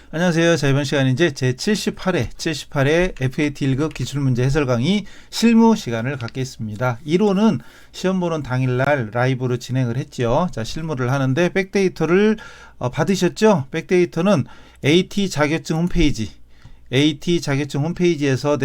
안녕하세요. 자, 이번 시간은 이제 제78회 FAT 1급 기출문제 해설 강의 실무 시간을 갖겠습니다. 1호는 시험 보는 당일날 라이브로 진행을 했죠. 자, 실무를 하는데 백데이터를 받으셨죠? 백데이터는 AT 자격증 홈페이지에서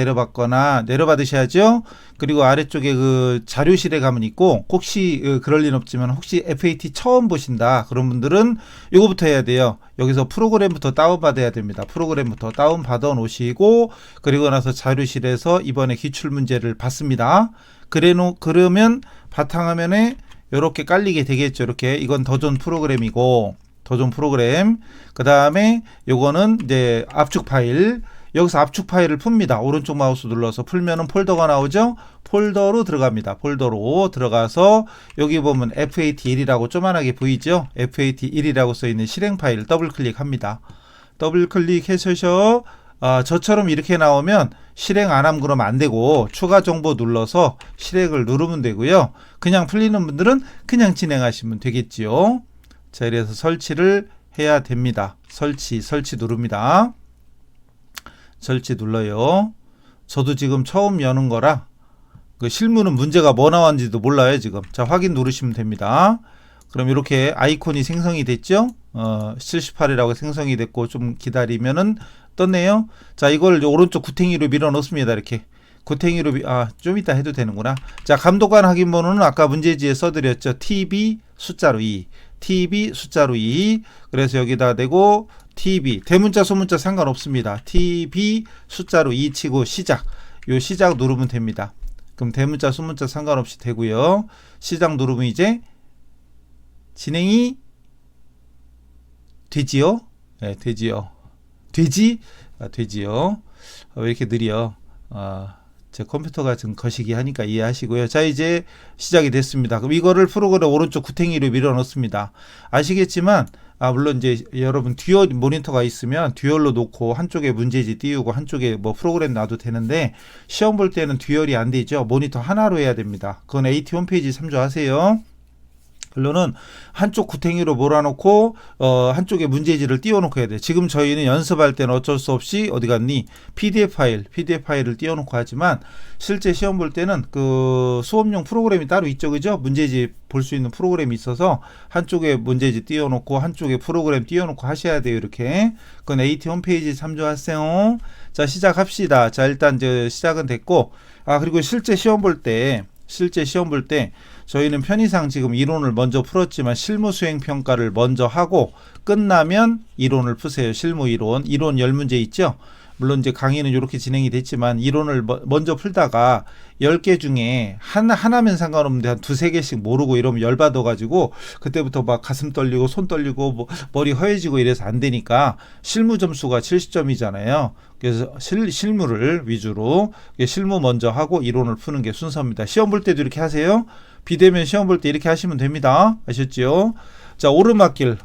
내려받으셔야죠. 그리고 아래쪽에 그 자료실에 가면 있고, 혹시 그럴 리는 없지만 혹시 FAT 처음 보신다 그런 분들은 이거부터 해야 돼요. 여기서 프로그램부터 다운받아야 됩니다. 프로그램부터 다운받아 놓으시고, 그리고 나서 자료실에서 이번에 기출문제를 받습니다. 그러면 바탕화면에 이렇게 깔리게 되겠죠. 이렇게 이건 더존 프로그램이고, 더존 프로그램. 그 다음에 요거는 이제 압축 파일. 여기서 압축 파일을 풉니다. 오른쪽 마우스 눌러서 풀면은 폴더가 나오죠. 폴더로 들어갑니다. 폴더로 들어가서 여기 보면 FAT1이라고 조만하게 보이죠. FAT1이라고 써있는 실행 파일을 더블 클릭합니다. 더블 클릭해서 저처럼 이렇게 나오면 실행 안 하면 그러면 안 되고, 추가 정보 눌러서 실행을 누르면 되고요. 그냥 풀리는 분들은 그냥 진행하시면 되겠지요. 자, 이래서 설치를 해야 됩니다. 설치 누릅니다. 설치 눌러요. 저도 지금 처음 여는 거라 그 실무는 문제가 뭐 나왔는지도 몰라요 지금. 자, 확인 누르시면 됩니다. 그럼 이렇게 아이콘이 생성이 됐죠. 78이라고 생성이 됐고, 좀 기다리면은 떴네요. 자, 이걸 오른쪽 구탱이로 밀어 넣습니다. 이렇게 구탱이로 좀 이따 해도 되는구나. 자, 감독관 확인 번호는 아까 문제지에 써드렸죠. TB 숫자로 2. 그래서 여기다 대고 TB, 대문자 소문자 상관없습니다. TB 숫자로 2 치고 시작. 요 시작 누르면 됩니다. 그럼 대문자 소문자 상관없이 되고요. 시작 누르면 이제 진행이 되지요. 네, 되지요. 되지요. 왜 이렇게 느려? 제 컴퓨터가 지금 거시기 하니까 이해하시고요. 자, 이제 시작이 됐습니다. 그럼 이거를 프로그램 오른쪽 구탱이로 밀어 넣습니다. 아시겠지만, 물론 이제 여러분 듀얼 모니터가 있으면 듀얼로 놓고 한쪽에 문제지 띄우고 한쪽에 뭐 프로그램 놔도 되는데, 시험 볼 때는 듀얼이 안 되죠. 모니터 하나로 해야 됩니다. 그건 AT 홈페이지 참조하세요. 결론은 한쪽 구탱이로 몰아놓고 한쪽에 문제지를 띄워놓고 해야 돼. 지금 저희는 연습할 때는 어쩔 수 없이 어디 갔니? PDF 파일을 띄워놓고 하지만, 실제 시험 볼 때는 그 수업용 프로그램이 따로 있죠, 그죠? 문제지 볼 수 있는 프로그램이 있어서 한쪽에 문제지 띄워놓고 한쪽에 프로그램 띄워놓고 하셔야 돼요. 이렇게. 그건 AT 홈페이지 참조하세요. 자, 시작합시다. 자, 일단 이제 시작은 됐고, 그리고 실제 시험 볼 때 저희는 편의상 지금 이론을 먼저 풀었지만 실무 수행 평가를 먼저 하고 끝나면 이론을 푸세요. 실무 이론 10문제 있죠. 물론 이제 강의는 이렇게 진행이 됐지만 이론을 먼저 풀다가 10개 중에 하나면 상관없는데 한 2-3개씩 모르고 이러면 열받아가지고 그때부터 막 가슴 떨리고 손 떨리고 뭐 머리 허해지고 이래서 안 되니까, 실무 점수가 70점이잖아요. 그래서 실무를 위주로 실무 먼저 하고 이론을 푸는 게 순서입니다. 시험 볼 때도 이렇게 하세요. 비대면 시험 볼 때 이렇게 하시면 됩니다. 아셨죠? 자, 오르막길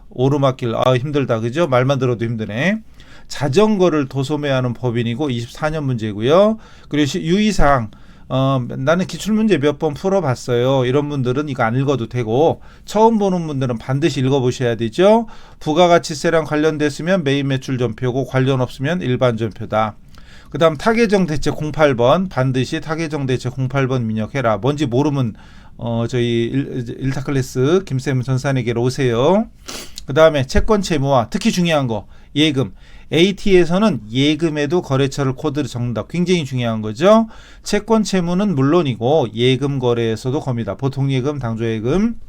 힘들다, 그죠? 말만 들어도 힘드네. 자전거를 도소매하는 법인이고 24년 문제고요. 그리고 유의사항, 나는 기출문제 몇 번 풀어봤어요. 이런 분들은 이거 안 읽어도 되고, 처음 보는 분들은 반드시 읽어보셔야 되죠. 부가가치세랑 관련됐으면 메인 매출 전표고, 관련 없으면 일반 전표다. 그 다음 타계정 대책 08번, 반드시 타계정 대책 08번 입력해라. 뭔지 모르면 저희 일타 클래스 김쌤 전산에게로 오세요. 그 다음에 채권 채무와 특히 중요한 거, 예금. AT에서는 예금에도 거래처를 코드를 적는다. 굉장히 중요한 거죠. 채권 채무는 물론이고 예금 거래에서도 겁니다. 보통 예금, 당조 예금.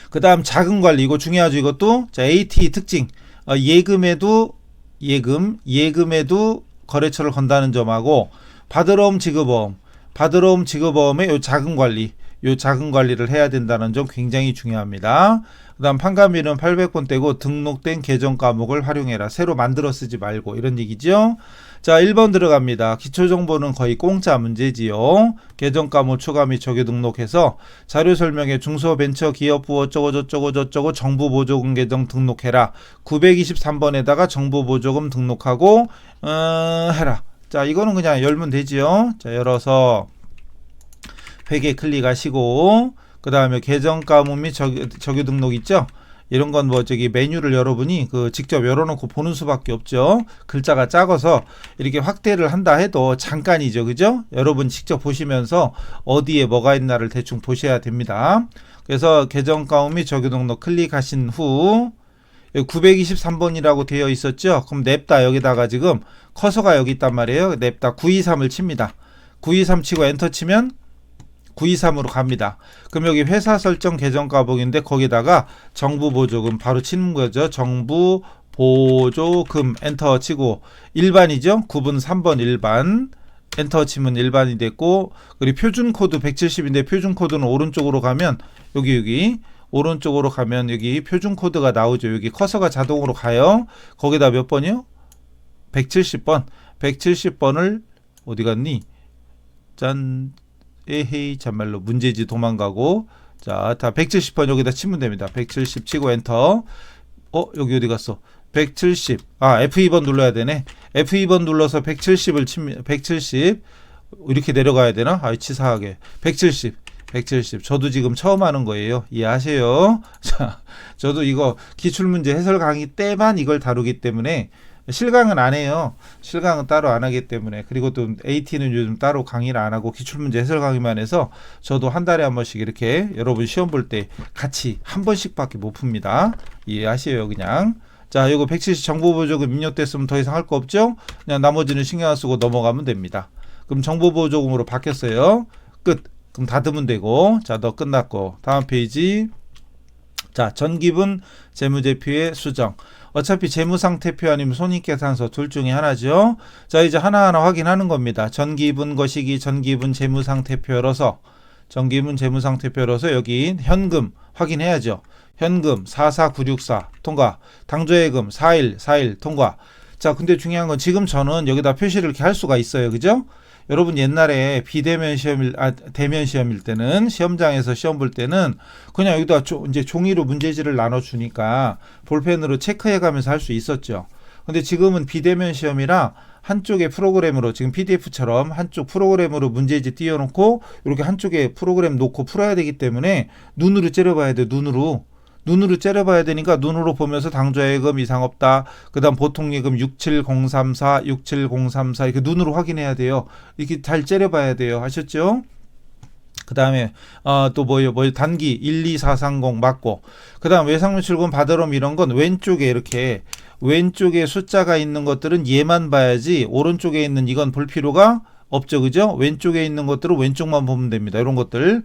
그 다음 자금 관리, 이거 중요하죠. 이것도. 자, AT 특징, 예금에도 거래처를 건다는 점하고, 받으러옴 지급어음의 요 자금 관리를 해야 된다는 점 굉장히 중요합니다. 그 다음 판관비는 800번대고 등록된 계정 과목을 활용해라. 새로 만들어 쓰지 말고, 이런 얘기죠. 자, 1번 들어갑니다. 기초정보는 거의 공짜 문제지요. 계정 과목 추가 및 적용 등록해서 자료 설명에 중소벤처기업부 어쩌고 정부 보조금 계정 등록해라. 923번에다가 정부 보조금 등록하고 해라. 자, 이거는 그냥 열면 되지요. 자, 열어서 회계 클릭하시고, 그 다음에 계정 과목 및 적용 등록 있죠. 이런 건 뭐 저기 메뉴를 여러분이 그 직접 열어놓고 보는 수밖에 없죠. 글자가 작아서 이렇게 확대를 한다 해도 잠깐이죠, 그죠? 여러분 직접 보시면서 어디에 뭐가 있나를 대충 보셔야 됩니다. 그래서 계정 가움 및 적용 등록 클릭하신 후 923번이라고 되어 있었죠. 그럼 냅다 여기다가 지금 커서가 여기 있단 말이에요. 냅다 923을 칩니다. 923 치고 엔터 치면 923으로 갑니다. 그럼 여기 회사 설정 계정 가복인데 거기다가 정부 보조금 바로 치는 거죠. 정부 보조금 엔터 치고 일반이죠. 9분 3번 일반 엔터 치면 일반이 됐고, 그리고 표준 코드 170인데 표준 코드는 오른쪽으로 가면 여기 오른쪽으로 가면 여기 표준 코드가 나오죠. 여기 커서가 자동으로 가요. 거기다 몇 번이요? 170번. 170번을 어디 갔니? 짠. 에헤이 참말로 문제지 도망가고. 자, 다 170번 여기다 치면 됩니다. 170 치고 엔터. 여기 어디 갔어? 170. F2번 눌러야 되네. F2번 눌러서 170을 칩니다. 170. 이렇게 내려가야 되나? 치사하게. 170. 저도 지금 처음 하는 거예요. 이해하세요? 자, 저도 이거 기출문제 해설 강의 때만 이걸 다루기 때문에 실강은 안 해요. 실강은 따로 안 하기 때문에. 그리고 또 AT는 요즘 따로 강의를 안 하고 기출문제 해설 강의만 해서 저도 한 달에 한 번씩 이렇게 여러분 시험 볼 때 같이 한 번씩밖에 못 풉니다. 이해하세요, 그냥. 자, 이거 170 정보보조금 입력됐으면 더 이상 할 거 없죠? 그냥 나머지는 신경 안 쓰고 넘어가면 됩니다. 그럼 정보보조금으로 바뀌었어요. 끝. 그럼 닫으면 되고. 자, 너 끝났고. 다음 페이지. 자, 전기분 재무제표의 수정. 어차피 재무상태표 아니면 손익계산서 둘 중에 하나죠. 자, 이제 하나하나 확인하는 겁니다. 전기분 거시기 전기분 재무상태표 열어서 여기 현금 확인해야죠. 현금 44964 통과. 당조예금 4141 통과. 자, 근데 중요한 건 지금 저는 여기다 표시를 이렇게 할 수가 있어요. 그죠? 여러분 옛날에 비대면 대면 시험일 때는 시험장에서 시험 볼 때는 그냥 여기다 이제 종이로 문제지를 나눠주니까 볼펜으로 체크해 가면서 할 수 있었죠. 근데 지금은 비대면 시험이라 한쪽에 프로그램으로 지금 PDF처럼 한쪽 프로그램으로 문제지 띄워놓고 이렇게 한쪽에 프로그램 놓고 풀어야 되기 때문에 눈으로 째려봐야 돼요. 눈으로 째려봐야 되니까 눈으로 보면서 당좌예금 이상 없다. 그 다음 보통예금 67034 이렇게 눈으로 확인해야 돼요. 이렇게 잘 째려봐야 돼요. 아셨죠? 그 다음에 또 뭐요? 단기 12430 맞고, 그 다음 외상매출금 받으럼 이런 건 왼쪽에 이렇게 왼쪽에 숫자가 있는 것들은 얘만 봐야지 오른쪽에 있는 이건 볼 필요가 없죠, 그죠? 왼쪽에 있는 것들은 왼쪽만 보면 됩니다. 이런 것들은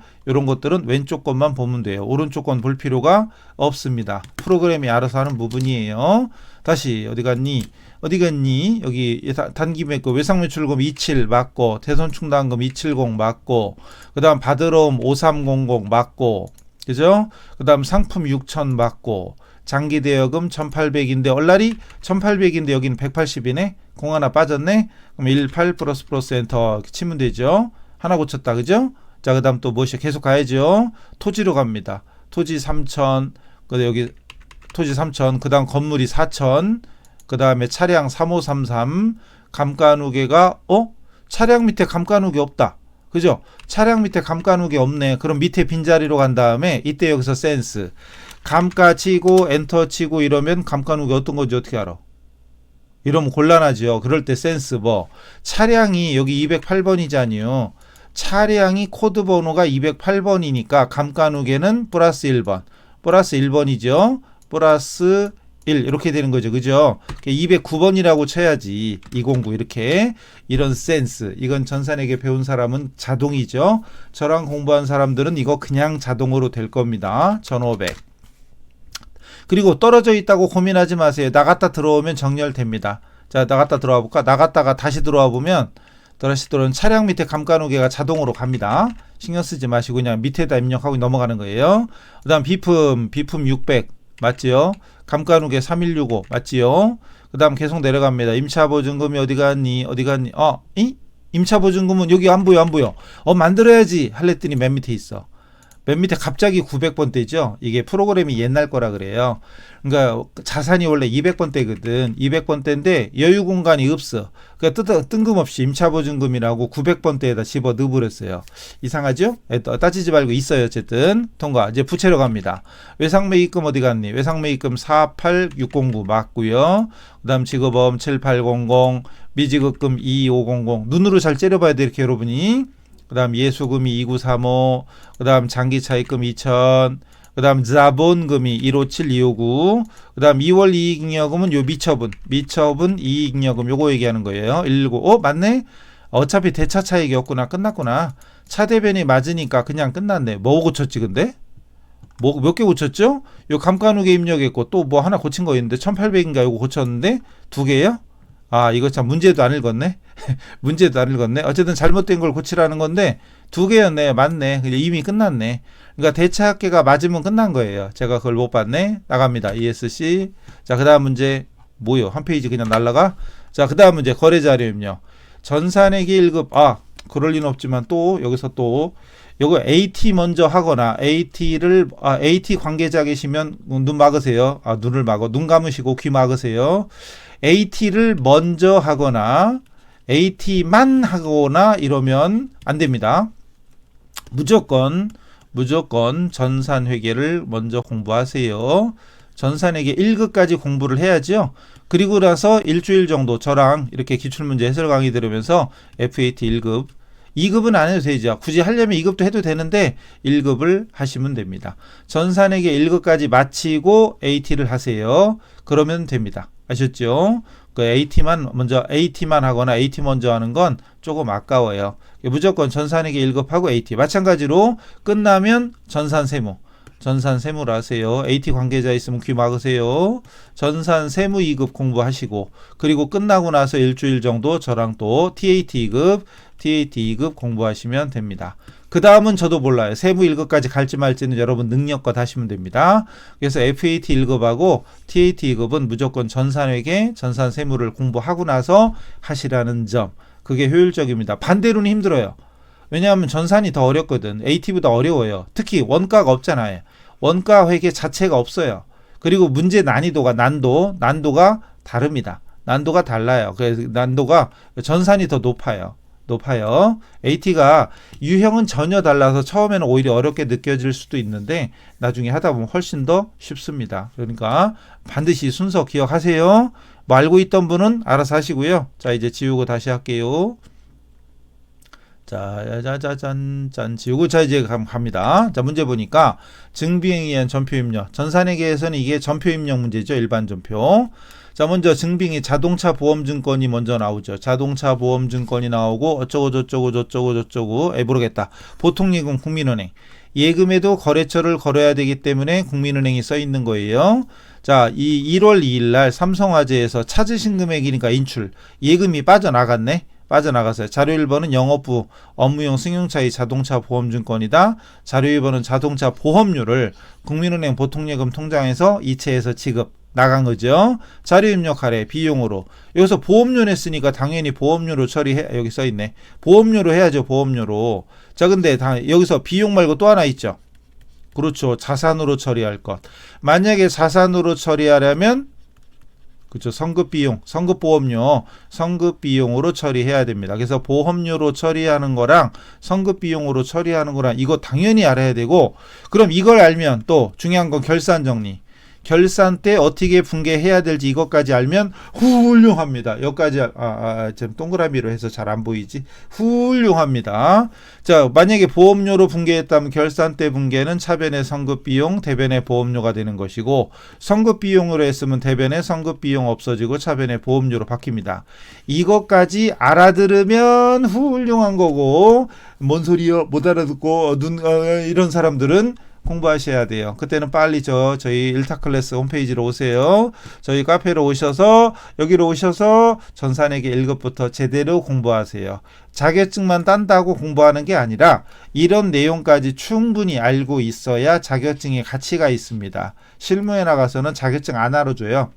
왼쪽 것만 보면 돼요. 오른쪽 건 볼 필요가 없습니다. 프로그램이 알아서 하는 부분이에요. 다시 어디 갔니? 여기 단기매거 외상매출금 27 맞고, 태손충당금 270 맞고, 그 다음 받으러옴 5300 맞고, 그죠? 그 다음 상품 6000 맞고, 장기대여금 1800인데 얼라리 1800인데 여기는 180이네. 공 하나 빠졌네. 그럼 18 플러스 엔터 이렇게 치면 되죠. 하나 고쳤다, 그죠? 자, 그 다음 또 무엇이 계속 가야죠. 토지로 갑니다. 토지 3000, 그 여기 토지 3000, 그 다음 건물이 4000, 그 다음에 차량 3533, 감가누계가 차량 밑에 감가누계 없다, 그죠? 차량 밑에 감가누계 없네. 그럼 밑에 빈자리로 간 다음에 이때 여기서 센스 감가 치고 엔터 치고 이러면 감가누계 어떤 건지 어떻게 알아? 이러면 곤란하죠. 그럴 때 센스 차량이 여기 208번이잖아요. 차량이 코드 번호가 208번이니까 감가누계는 플러스 1번이죠. 플러스 1 이렇게 되는 거죠, 그죠? 209번이라고 쳐야지. 209 이렇게. 이런 센스, 이건 전산회계 배운 사람은 자동이죠. 저랑 공부한 사람들은 이거 그냥 자동으로 될 겁니다. 1500. 그리고 떨어져 있다고 고민하지 마세요. 나갔다 들어오면 정렬됩니다. 자, 나갔다 들어와 볼까? 나갔다가 다시 들어와 보면 차량 밑에 감가누계가 자동으로 갑니다. 신경 쓰지 마시고 그냥 밑에다 입력하고 넘어가는 거예요. 그 다음 비품 600 맞지요? 감가누계 3165 맞지요? 그 다음 계속 내려갑니다. 임차보증금이 어디 갔니? 임차보증금은 여기 안 보여. 만들어야지 할랬더니 맨 밑에 있어. 맨 밑에 갑자기 900번대죠. 이게 프로그램이 옛날 거라 그래요. 그러니까 자산이 원래 200번대거든. 200번대인데 여유 공간이 없어. 그러니까 뜬금없이 임차보증금이라고 900번대에다 집어 넣어버렸어요. 이상하죠? 따지지 말고 있어요. 어쨌든 통과. 이제 부채로 갑니다. 외상매입금 어디 갔니? 외상매입금 48609 맞고요. 그 다음 지급보험 7800, 미지급금 22500. 눈으로 잘 째려봐야 돼 이렇게 여러분이. 그 다음 예수금이 2935, 그 다음 장기차입금 2000, 그 다음 자본금이 157259, 그 다음 2월 이익잉여금은 요 미처분 이익잉여금 요거 얘기하는 거예요. 119. 맞네? 어차피 대차 차익이었구나. 끝났구나. 차대변이 맞으니까 그냥 끝났네. 뭐 고쳤지 근데? 뭐 몇 개 고쳤죠? 요 감가누계 입력했고 또 뭐 하나 고친 거 있는데 1800인가 요거 고쳤는데 2개요? 아, 이거 참 문제도 안 읽었네. 문제도 안 읽었네. 어쨌든 잘못된 걸 고치라는 건데 2개였네. 맞네. 이미 끝났네. 그러니까 대차합계가 맞으면 끝난 거예요. 제가 그걸 못 봤네. 나갑니다. ESC. 자, 그다음 문제 뭐요? 한 페이지 그냥 날라가. 자, 그다음 문제 거래자료 입력. 전산액이 1급. 아, 그럴 리는 없지만 또 여기서 또 요거 AT 먼저 하거나 AT 관계자 계시면 눈 막으세요. 아, 눈을 막어. 눈 감으시고 귀 막으세요. AT를 먼저 하거나 AT만 하거나 이러면 안 됩니다. 무조건 전산회계를 먼저 공부하세요. 전산회계 1급까지 공부를 해야죠. 그리고 나서 일주일 정도 저랑 이렇게 기출문제 해설 강의 들으면서 FAT 1급 2급은 안 해도 되죠. 굳이 하려면 2급도 해도 되는데 1급을 하시면 됩니다. 전산회계 1급까지 마치고 AT를 하세요. 그러면 됩니다. 아셨죠? 그 AT만 하거나 AT 먼저 하는 건 조금 아까워요. 무조건 전산회계 1급하고 AT. 마찬가지로 끝나면 전산세무를 하세요. AT 관계자 있으면 귀 막으세요. 전산세무 2급 공부하시고 그리고 끝나고 나서 일주일 정도 저랑 또 TAT 2급 공부하시면 됩니다. 그 다음은 저도 몰라요. 세무 1급까지 갈지 말지는 여러분 능력껏 하시면 됩니다. 그래서 FAT 1급하고 TAT 2급은 무조건 전산회계, 전산세무를 공부하고 나서 하시라는 점. 그게 효율적입니다. 반대로는 힘들어요. 왜냐하면 전산이 더 어렵거든. AT보다 어려워요. 특히 원가가 없잖아요. 원가 회계 자체가 없어요. 그리고 문제 난이도가 다릅니다. 난도가 달라요. 그래서 난도가 전산이 더 높아요. AT가 유형은 전혀 달라서 처음에는 오히려 어렵게 느껴질 수도 있는데 나중에 하다 보면 훨씬 더 쉽습니다. 그러니까 반드시 순서 기억하세요. 뭐 알고 있던 분은 알아서 하시고요. 자, 이제 지우고 다시 할게요. 짠 지우고 자 이제 갑니다. 자, 문제 보니까 증빙에 의한 전표 입력. 전산회계에서는 이게 전표 입력 문제죠. 일반 전표. 자, 먼저 증빙이 자동차 보험증권이 먼저 나오죠. 자동차 보험증권이 나오고 어쩌고 모르겠다. 보통예금 국민은행. 예금에도 거래처를 걸어야 되기 때문에 국민은행이 써 있는 거예요. 자, 이 1월 2일 날 삼성화재에서 찾으신 금액이니까 인출. 예금이 빠져나갔어요. 자료 1번은 영업부 업무용 승용차의 자동차 보험증권이다. 자료 2번은 자동차 보험료를 국민은행 보통예금 통장에서 이체해서 지급 나간 거죠. 자료 입력하래. 비용으로. 여기서 보험료 냈으니까 당연히 보험료로 처리해. 여기 써있네. 보험료로 해야죠. 보험료로. 자, 근데 여기서 비용 말고 또 하나 있죠. 그렇죠. 자산으로 처리할 것. 만약에 자산으로 처리하려면 그렇죠. 성급비용, 성급보험료, 성급비용으로 처리해야 됩니다. 그래서 보험료로 처리하는 거랑 성급비용으로 처리하는 거랑 이거 당연히 알아야 되고, 그럼 이걸 알면 또 중요한 건 결산 정리. 결산 때 어떻게 분개해야 될지 이것까지 알면 훌륭합니다. 여기까지 좀 동그라미로 해서 잘 안 보이지. 훌륭합니다. 자, 만약에 보험료로 분개했다면 결산 때 분개는 차변의 성급비용, 대변의 보험료가 되는 것이고, 성급비용으로 했으면 대변의 성급비용 없어지고 차변의 보험료로 바뀝니다. 이것까지 알아들으면 훌륭한 거고, 뭔 소리요? 못 알아듣고 이런 사람들은 공부하셔야 돼요. 그때는 빨리 저희 일타클래스 홈페이지로 오세요. 저희 카페로 오셔서 여기로 오셔서 전산회계 1급부터 제대로 공부하세요. 자격증만 딴다고 공부하는 게 아니라 이런 내용까지 충분히 알고 있어야 자격증의 가치가 있습니다. 실무에 나가서는 자격증 안 알아줘요.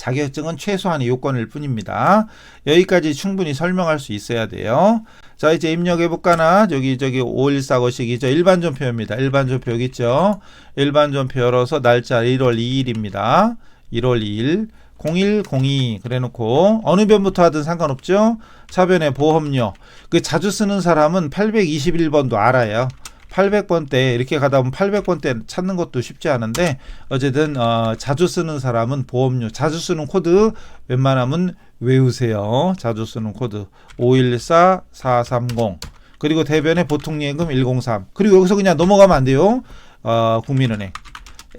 자격증은 최소한의 요건일 뿐입니다. 여기까지 충분히 설명할 수 있어야 돼요. 자, 이제 입력해볼까나? 저기 514 거시기죠. 일반전표입니다. 일반전표 여기 있죠. 일반전표 열어서 날짜 1월 2일입니다. 1월 2일 0102 그래놓고 어느 변부터 하든 상관없죠. 차변의 보험료. 그 자주 쓰는 사람은 821번도 알아요. 800번대 이렇게 가다 보면 800번대 찾는 것도 쉽지 않은데 어쨌든 자주 쓰는 사람은 보험료, 자주 쓰는 코드 웬만하면 외우세요. 자주 쓰는 코드 514430 그리고 대변의 보통예금 103 그리고 여기서 그냥 넘어가면 안 돼요. 국민은행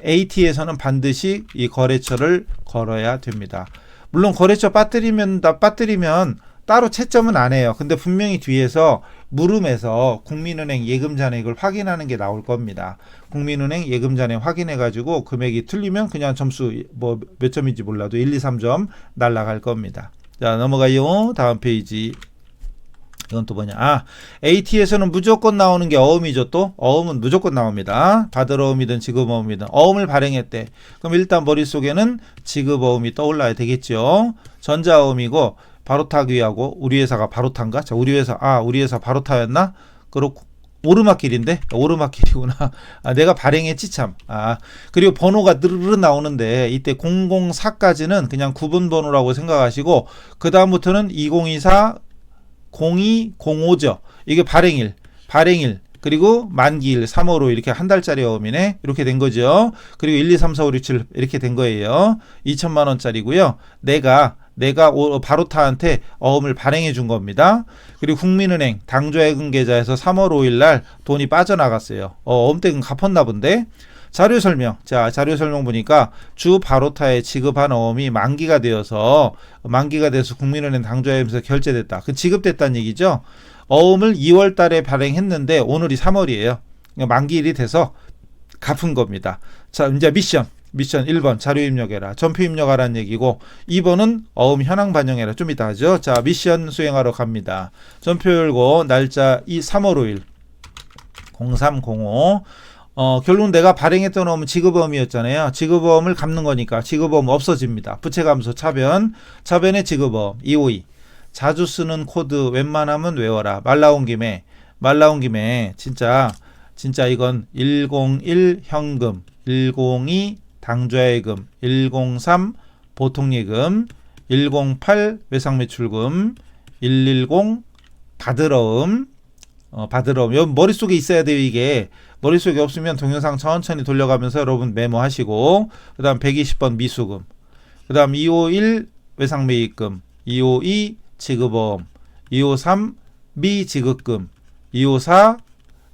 AT에서는 반드시 이 거래처를 걸어야 됩니다. 물론 거래처 빠뜨리면 따로 채점은 안 해요. 근데 분명히 뒤에서 물음에서 국민은행 예금 잔액을 확인하는 게 나올 겁니다. 국민은행 예금 잔액 확인해 가지고 금액이 틀리면 그냥 점수 뭐 몇 점인지 몰라도 1, 2, 3점 날라갈 겁니다. 자, 넘어가요. 다음 페이지. 이건 또 뭐냐? AT에서는 무조건 나오는 게 어음이죠. 또 어음은 무조건 나옵니다. 받을어음이든 지급어음이든 어음을 발행했대. 그럼 일단 머릿속에는 지급어음이 떠올라야 되겠죠. 전자어음이고 바로타기하고 우리 회사가 바로타인가? 자, 우리 회사 바로타였나? 그렇고 오르막길인데? 오르막길이구나. 내가 발행했지 참. 그리고 번호가 느르르 나오는데 이때 004까지는 그냥 구분 번호라고 생각하시고 그 다음부터는 2024 0205죠. 이게 발행일 그리고 만기일 3월 5일 이렇게 한 달짜리 어음이네. 이렇게 된 거죠. 그리고 1, 2, 3, 4, 5, 6, 7 이렇게 된 거예요. 2천만 원짜리고요. 내가 바로타한테 어음을 발행해 준 겁니다. 그리고 국민은행 당좌예금 계좌에서 3월 5일 날 돈이 빠져나갔어요. 어음댁은 갚았나 본데. 자료 설명. 자, 자료 설명 보니까 주 바로타에 지급한 어음이 만기가 돼서 국민은행 당좌예금에서 결제됐다. 그 지급됐다는 얘기죠. 어음을 2월 달에 발행했는데 오늘이 3월이에요. 만기일이 돼서 갚은 겁니다. 자, 이제 미션 1번 자료 입력해라. 전표 입력하라는 얘기고 2번은 어음 현황 반영해라. 좀 이따 하죠. 자, 미션 수행하러 갑니다. 전표 열고 날짜 3월 5일 0305 결국은 내가 발행했던 어음은 지급어음이었잖아요. 지급어음을 갚는 거니까 지급어음 없어집니다. 부채감소 차변의 지급어음 252 자주 쓰는 코드 웬만하면 외워라. 말 나온 김에 진짜 이건 101 현금 102 당좌예금 103 보통예금 108 외상매출금 110 받을어음 여러분 머릿속에 있어야 돼요. 이게 머릿속에 없으면 동영상 천천히 돌려가면서 여러분 메모하시고 그 다음 120번 미수금 그 다음 251 외상매입금 252 지급어음 253 미지급금 254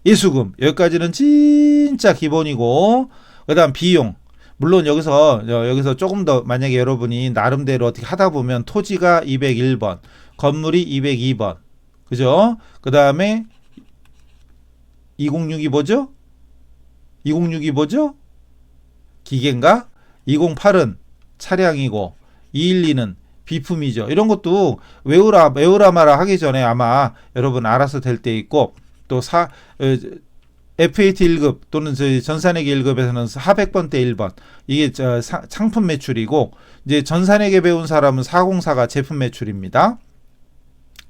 예수금 여기까지는 진짜 기본이고 그 다음 비용 물론 여기서 조금 더 만약에 여러분이 나름대로 어떻게 하다 보면 토지가 201번 건물이 202번 그죠? 그 다음에 206이 뭐죠? 기계인가? 208은 차량이고 212는 비품이죠. 이런 것도 외우라 마라 하기 전에 아마 여러분 알아서 될 때 있고 또 FAT 1급 또는 전산회계 1급에서는 400번대 1번 이게 상품 매출이고 이제 전산회계 배운 사람은 404가 제품 매출입니다.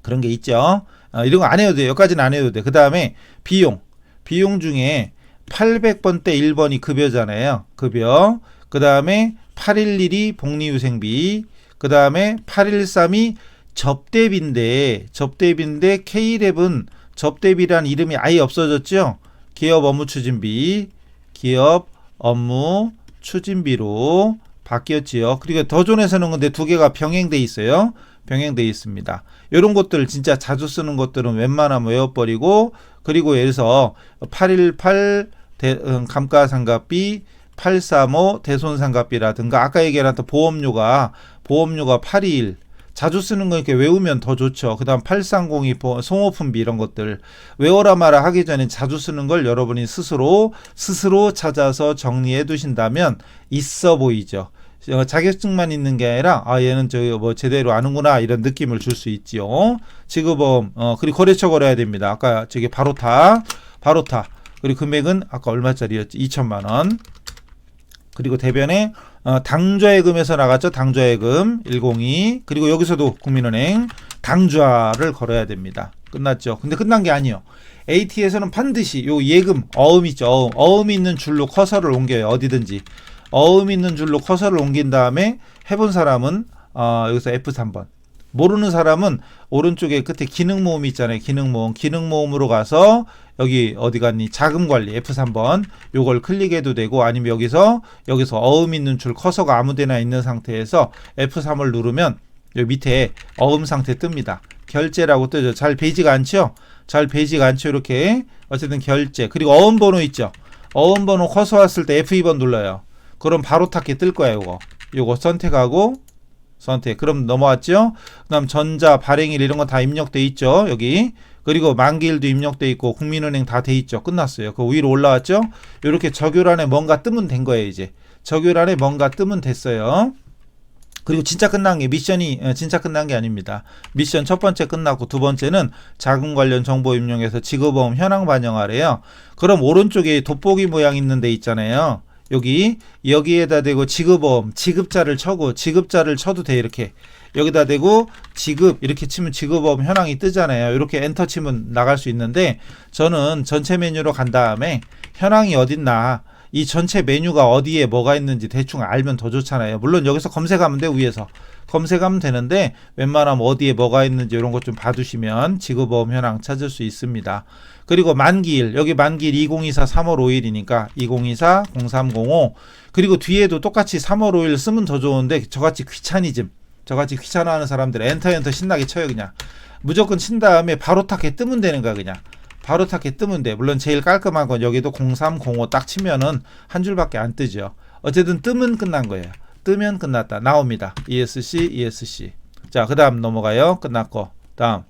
그런 게 있죠. 이런 거 안 해도 돼요. 여기까지는 안 해도 돼. 그 다음에 비용 중에 800번대 1번이 급여잖아요. 급여. 그 다음에 811이 복리후생비. 그 다음에 813이 접대비인데 K11 접대비란 이름이 아예 없어졌죠. 기업 업무 추진비로 바뀌었지요. 그리고 더존에서는 근데 두 개가 병행돼 있어요. 병행돼 있습니다. 이런 것들 진짜 자주 쓰는 것들은 웬만하면 외워버리고 그리고 예를 들어서 818 감가상각비 835 대손상각비라든가 아까 얘기했던 보험료가 821 자주 쓰는 거 이렇게 외우면 더 좋죠. 그 다음 8302 송호품비 이런 것들 외워라 마라 하기 전에 자주 쓰는 걸 여러분이 스스로 찾아서 정리해 두신다면 있어 보이죠. 자격증만 있는 게 아니라 얘는 제대로 아는구나 이런 느낌을 줄 수 있지요. 지급어음 그리고 거래처 걸어야 됩니다. 아까 저기 바로타 그리고 금액은 아까 얼마짜리였지? 2천만 원. 그리고 대변에 당좌예금에서 나갔죠. 당좌예금 102. 그리고 여기서도 국민은행 당좌를 걸어야 됩니다. 끝났죠. 근데 끝난 게 아니에요. AT에서는 반드시 요 예금 어음 있죠. 어음 있는 줄로 커서를 옮겨요. 어디든지 어음 있는 줄로 커서를 옮긴 다음에 해본 사람은 여기서 F3번, 모르는 사람은 오른쪽에 끝에 기능모음이 있잖아요. 기능모음으로 가서 여기 어디 갔니? 자금관리 F3번 요걸 클릭해도 되고, 아니면 여기서 어음 있는 줄 커서가 아무데나 있는 상태에서 F3을 누르면 여기 밑에 어음 상태 뜹니다. 결제라고 뜨죠. 잘 베이지가 않죠? 잘 베이지가 않죠. 이렇게 어쨌든 결제. 그리고 어음 번호 있죠. 어음 번호 커서 왔을 때 F2번 눌러요. 그럼 바로 탁게 뜰 거야. 요거 선택하고 선택. 그럼 넘어왔죠. 그다음 전자, 발행일 이런 거 다 입력돼 있죠. 여기. 그리고 만기일도 입력돼 있고 국민은행 다 돼 있죠. 끝났어요. 그 위로 올라왔죠. 이렇게 적요란에 뭔가 뜨면 된 거예요. 이제 적요란에 뭔가 뜨면 됐어요. 그리고 진짜 끝난 게 미션이 진짜 끝난 게 아닙니다. 미션 첫 번째 끝났고 두 번째는 자금 관련 정보 입력해서 지급어음 현황 반영하래요. 그럼 오른쪽에 돋보기 모양 있는 데 있잖아요. 여기에다 대고 지급어음, 지급자를 쳐도 돼. 이렇게 여기다 대고 지급 이렇게 치면 지급어음 현황이 뜨잖아요. 이렇게 엔터 치면 나갈 수 있는데, 저는 전체 메뉴로 간 다음에 현황이 어딨나, 이 전체 메뉴가 어디에 뭐가 있는지 대충 알면 더 좋잖아요. 물론 여기서 검색하면 돼. 위에서 검색하면 되는데 웬만하면 어디에 뭐가 있는지 이런 것 좀 봐두시면 지급어음 현황 찾을 수 있습니다. 그리고 만기일, 여기 만기일 2024 3월 5일이니까 2024 0305. 그리고 뒤에도 똑같이 3월 5일 쓰면 더 좋은데 저같이 귀찮아하는 사람들 엔터 신나게 쳐요. 그냥 무조건 친 다음에 바로 탁해 뜨면 되는 거야. 그냥 바로 탁해 뜨면 돼. 물론 제일 깔끔한 건 여기도 0305 딱 치면은 한 줄밖에 안 뜨죠. 어쨌든 뜨면 끝난 거예요. 뜨면 끝났다. 나옵니다. ESC. 자, 그 다음 넘어가요. 끝났고. 다음.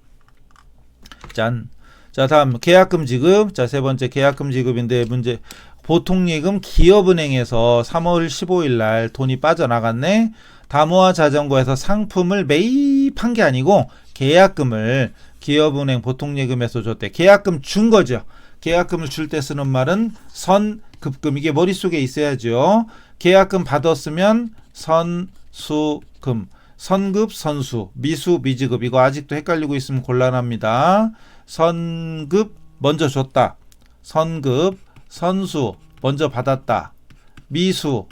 자, 다음 계약금 지급. 자, 세 번째 계약금 지급인데 문제, 보통예금 기업은행에서 3월 15일 날 돈이 빠져나갔네. 다모아 자전거에서 상품을 매입한 게 아니고 계약금을 기업은행 보통예금에서 줬대. 계약금 준 거죠. 계약금을 줄 때 쓰는 말은 선급금. 이게 머릿속에 있어야죠. 계약금 받았으면 선수금, 선급, 선수, 미수, 미지급. 이거 아직도 헷갈리고 있으면 곤란합니다. 선급 먼저 줬다. 선급, 선수 먼저 받았다. 미수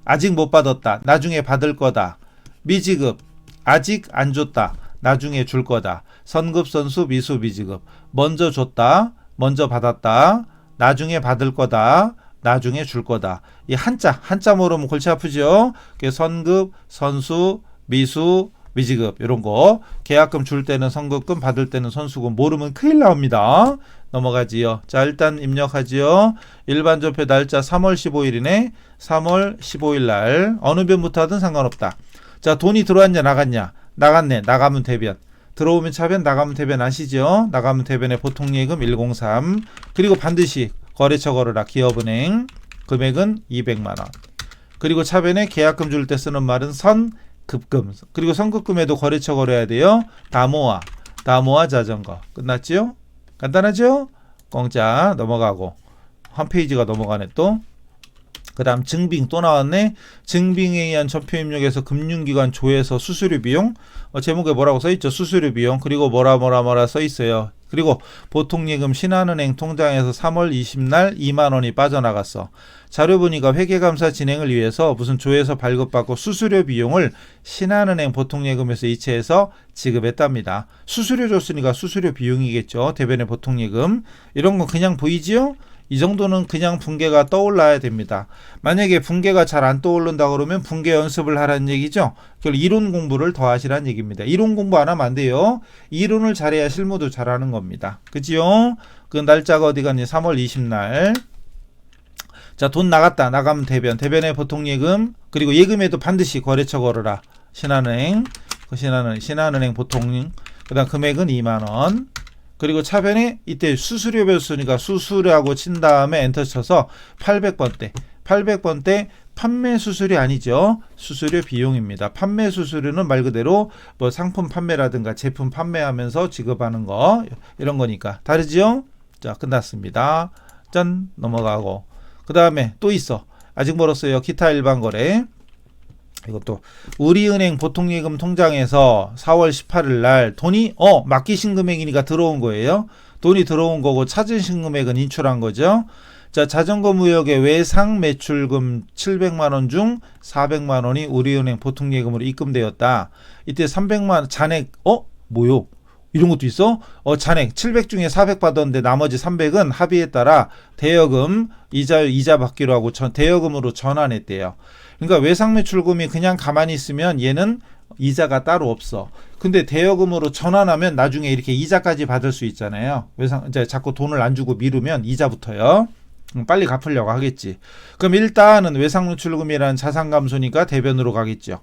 아직 못 받았다. 나중에 받을 거다. 미지급 아직 안 줬다. 나중에 줄 거다. 선급, 선수, 미수, 미지급. 먼저 줬다. 먼저 받았다. 나중에 받을 거다. 나중에 줄 거다. 이 한자 모르면 골치 아프죠. 선급, 선수, 미수, 미지급 이런 거. 계약금 줄 때는 선급금, 받을 때는 선수금. 모르면 큰일 나옵니다. 넘어가지요. 자, 일단 입력하지요. 일반 전표 날짜 3월 15일이네. 3월 15일 날 어느 변부터 하든 상관없다. 자, 돈이 들어왔냐 나갔냐? 나갔네. 나가면 대변. 들어오면 차변, 나가면 대변 아시죠? 나가면 대변에 보통예금 103. 그리고 반드시 거래처 걸어라. 기업은행. 금액은 200만원. 그리고 차변에 계약금 줄 때 쓰는 말은 선급금. 그리고 선급금에도 거래처 걸어야 돼요. 다모아 자전거. 끝났죠? 간단하죠? 공짜. 넘어가고 한 페이지가 넘어가네 또. 그 다음 증빙 또 나왔네. 증빙에 의한 전표 입력에서 금융기관 조회서 수수료 비용. 제목에 뭐라고 써있죠? 수수료 비용. 그리고 뭐라 써있어요. 그리고 보통예금 신한은행 통장에서 3월 20날 2만원이 빠져나갔어. 자료 보니까 회계감사 진행을 위해서 무슨 조회서 발급받고 수수료 비용을 신한은행 보통예금에서 이체해서 지급했답니다. 수수료 줬으니까 수수료 비용이겠죠. 대변의 보통예금. 이런 거 그냥 보이지요? 이 정도는 그냥 분계가 떠올라야 됩니다. 만약에 분계가 잘 안 떠오른다 그러면 분계 연습을 하라는 얘기죠. 그걸 이론 공부를 더 하시라는 얘기입니다. 이론 공부 안 하면 안 돼요. 이론을 잘해야 실무도 잘하는 겁니다. 그지요? 그 날짜가 어디 갔니? 3월 20날. 자, 돈 나갔다. 나가면 대변의 보통예금. 그리고 예금에도 반드시 거래처 걸어라. 신한은행 보통. 그 다음 금액은 2만원. 그리고 차변에 이때 수수료 배웠으니까 수수료하고 친 다음에 엔터 쳐서 800번대 판매 수수료 아니죠. 수수료 비용입니다. 판매 수수료는 말 그대로 뭐 상품 판매라든가 제품 판매하면서 지급하는 거 이런 거니까 다르죠. 자, 끝났습니다. 짠. 넘어가고 그 다음에 또 있어. 아직 멀었어요. 기타 일반 거래. 이것도 우리은행 보통예금 통장에서 4월 18일 날 돈이 맡기신 금액이니까 들어온 거예요. 돈이 들어온 거고 찾으신 금액은 인출한 거죠. 자, 자전거 무역의 외상 매출금 700만 원 중 400만 원이 우리은행 보통예금으로 입금되었다. 이때 300만 원 잔액 뭐요? 이런 것도 있어? 잔액 700 중에 400 받았는데 나머지 300은 합의에 따라 대여금 이자 받기로 하고 대여금으로 전환했대요. 그러니까 외상 매출금이 그냥 가만히 있으면 얘는 이자가 따로 없어. 근데 대여금으로 전환하면 나중에 이렇게 이자까지 받을 수 있잖아요. 이제 자꾸 돈을 안 주고 미루면 이자부터요. 빨리 갚으려고 하겠지. 그럼 일단은 외상 매출금이라는 자산 감소니까 대변으로 가겠죠.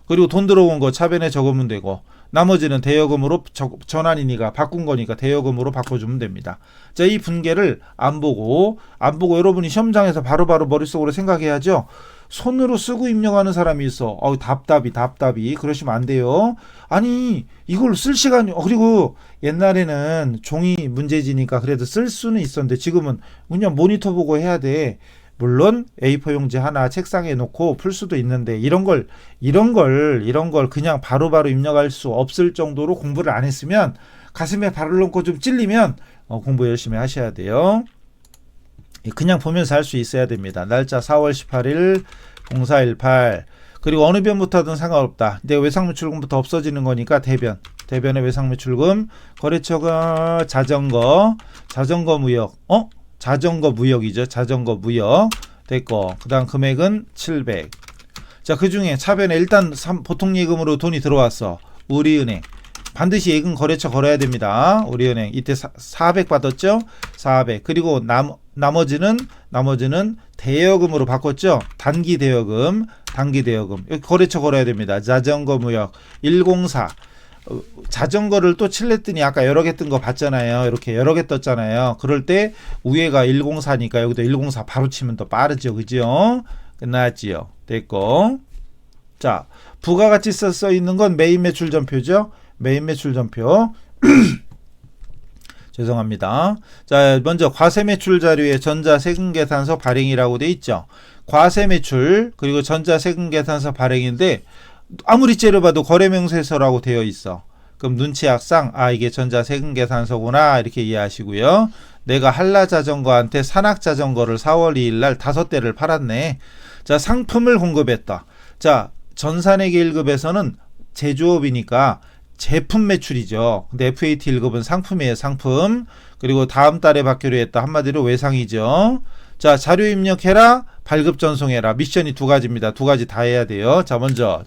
그리고 돈 들어온 거 차변에 적으면 되고 나머지는 대여금으로 전환이니까 바꾼 거니까 대여금으로 바꿔주면 됩니다. 자, 이 분계를 안 보고 여러분이 시험장에서 바로바로 머릿속으로 생각해야죠. 손으로 쓰고 입력하는 사람이 있어. 답답이 그러시면 안 돼요. 아니 이걸 쓸 시간이 그리고 옛날에는 종이 문제지니까 그래도 쓸 수는 있었는데 지금은 그냥 모니터 보고 해야 돼. 물론 A4 용지 하나 책상에 놓고 풀 수도 있는데 이런 걸 그냥 바로바로 입력할 수 없을 정도로 공부를 안 했으면 가슴에 발을 넣고 좀 찔리면 공부 열심히 하셔야 돼요. 그냥 보면서 할 수 있어야 됩니다. 날짜 4월 18일 0418 그리고 어느 변부터 하든 상관없다. 근데 외상매출금부터 없어지는 거니까 대변의 외상매출금 거래처가 자전거 무역 자전거 무역이죠. 자전거 무역 됐고 그 다음 금액은 700. 자, 그 중에 차변에 일단 보통예금으로 돈이 들어왔어. 우리은행 반드시 예금 거래처 걸어야 됩니다. 우리은행 이때 400 받았죠. 400 그리고 나머지는 대여금으로 바꿨죠. 단기 대여금 여기 거래처 걸어야 됩니다. 자전거 무역 104 자전거를 또 칠랬더니 아까 여러 개 뜬 거 봤잖아요. 이렇게 여러 개 떴잖아요. 그럴 때 위에가 104니까 여기도 104 바로 치면 더 빠르죠. 그죠? 끝났지요. 됐고 자, 부가가치세 써 있는 건 메인 매출 전표죠. 메인 매출 전표 죄송합니다. 자, 먼저 과세매출 자료에 전자세금계산서 발행이라고 돼 있죠. 과세매출 그리고 전자세금계산서 발행인데 아무리 째려봐도 거래명세서라고 되어 있어. 그럼 눈치학상 이게 전자세금계산서구나 이렇게 이해하시고요. 내가 한라자전거한테 산악자전거를 4월 2일 날 5대를 팔았네. 자, 상품을 공급했다. 자, 전산회계 1급에서는 제조업이니까 제품 매출이죠. 근데 FAT 1급은 상품이에요. 상품. 그리고 다음 달에 받기로 했다. 한마디로 외상이죠. 자, 자료 입력해라. 발급 전송해라. 미션이 두 가지입니다. 두 가지 다 해야 돼요. 자, 먼저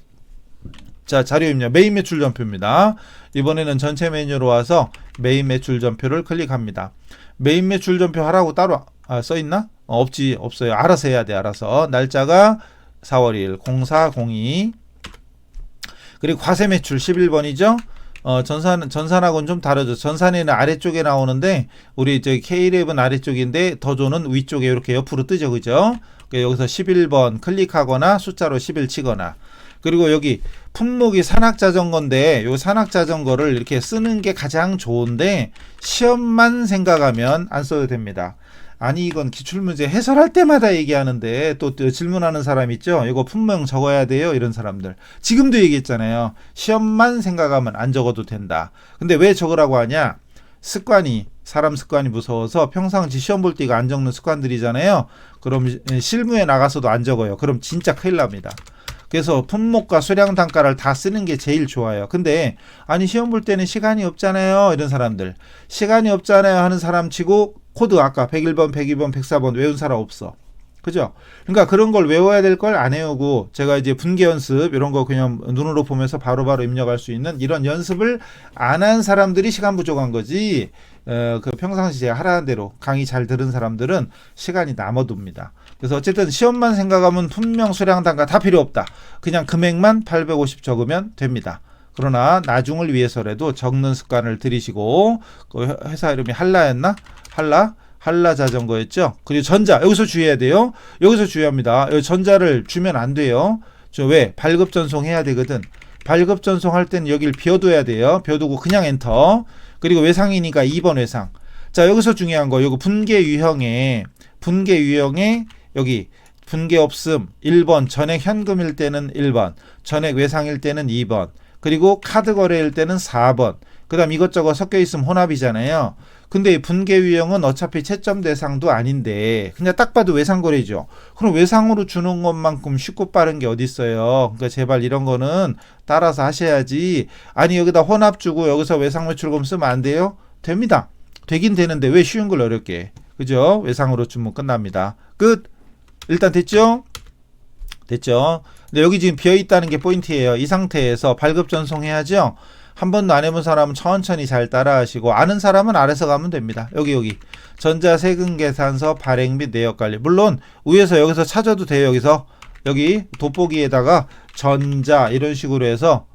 자료 입력 메인 매출 전표입니다. 이번에는 전체 메뉴로 와서 메인 매출 전표를 클릭합니다. 메인 매출 전표 하라고 따로 써있나? 없어요. 알아서 해야 돼. 알아서. 날짜가 4월 1일 0402 그리고 과세 매출 11번이죠. 전산하고는 좀 다르죠. 전산에는 아래쪽에 나오는데 우리 저기 K랩은 아래쪽인데 더조는 위쪽에 이렇게 옆으로 뜨죠. 그죠? 여기서 11번 클릭하거나 숫자로 11 치거나 그리고 여기 품목이 산악자전거인데 요 산악자전거를 이렇게 쓰는 게 가장 좋은데 시험만 생각하면 안 써도 됩니다. 아니 이건 기출문제 해설할 때마다 얘기하는데 또 질문하는 사람 있죠. 이거 품명 적어야 돼요. 이런 사람들 지금도 얘기했잖아요. 시험만 생각하면 안 적어도 된다. 근데 왜 적으라고 하냐. 사람 습관이 무서워서 평상시 시험 볼 때 이거 안 적는 습관들이잖아요. 그럼 실무에 나가서도 안 적어요. 그럼 진짜 큰일 납니다. 그래서 품목과 수량 단가를 다 쓰는 게 제일 좋아요. 근데 아니 시험 볼 때는 시간이 없잖아요. 이런 사람들 시간이 없잖아요 하는 사람 치고 코드 아까 101번, 102번, 104번 외운 사람 없어. 그죠? 그러니까 그런 걸 외워야 될 걸 안 외우고 제가 이제 분계 연습 이런 거 그냥 눈으로 보면서 바로바로 입력할 수 있는 이런 연습을 안 한 사람들이 시간 부족한 거지. 그 평상시 제가 하라는 대로 강의 잘 들은 사람들은 시간이 남아둡니다. 그래서 어쨌든 시험만 생각하면 품명 수량 단가 다 필요 없다. 그냥 금액만 850 적으면 됩니다. 그러나 나중을 위해서라도 적는 습관을 들이시고 그 회사 이름이 한라였나? 한라 자전거였죠. 그리고 전자 여기서 주의해야 돼요. 여기서 주의합니다. 여기 전자를 주면 안 돼요. 왜? 발급 전송해야 되거든. 발급 전송할 때는 여기를 비워둬야 돼요. 비워두고 그냥 엔터. 그리고 외상이니까 2번 외상. 자, 여기서 중요한 거 요거 분계 유형에 여기 분계 없음 1번, 전액 현금일 때는 1번, 전액 외상일 때는 2번, 그리고 카드 거래일 때는 4번. 그 다음 이것저것 섞여 있으면 혼합이잖아요. 근데 분계 유형은 어차피 채점 대상도 아닌데 그냥 딱 봐도 외상거래죠. 그럼 외상으로 주는 것만큼 쉽고 빠른 게 어디 있어요. 그러니까 제발 이런 거는 따라서 하셔야지. 아니 여기다 혼합 주고 여기서 외상 매출금 쓰면 안 돼요? 됩니다. 되긴 되는데 왜 쉬운 걸 어렵게 해. 그죠? 외상으로 주면 끝납니다. 끝. 일단 됐죠? 됐죠? 근데 여기 지금 비어있다는 게 포인트예요. 이 상태에서 발급 전송해야죠. 한 번도 안 해본 사람은 천천히 잘 따라하시고 아는 사람은 아래서 가면 됩니다. 여기 전자세금계산서 발행 및 내역관리. 물론 위에서 여기서 찾아도 돼요. 여기 돋보기에다가 전자 이런 식으로 해서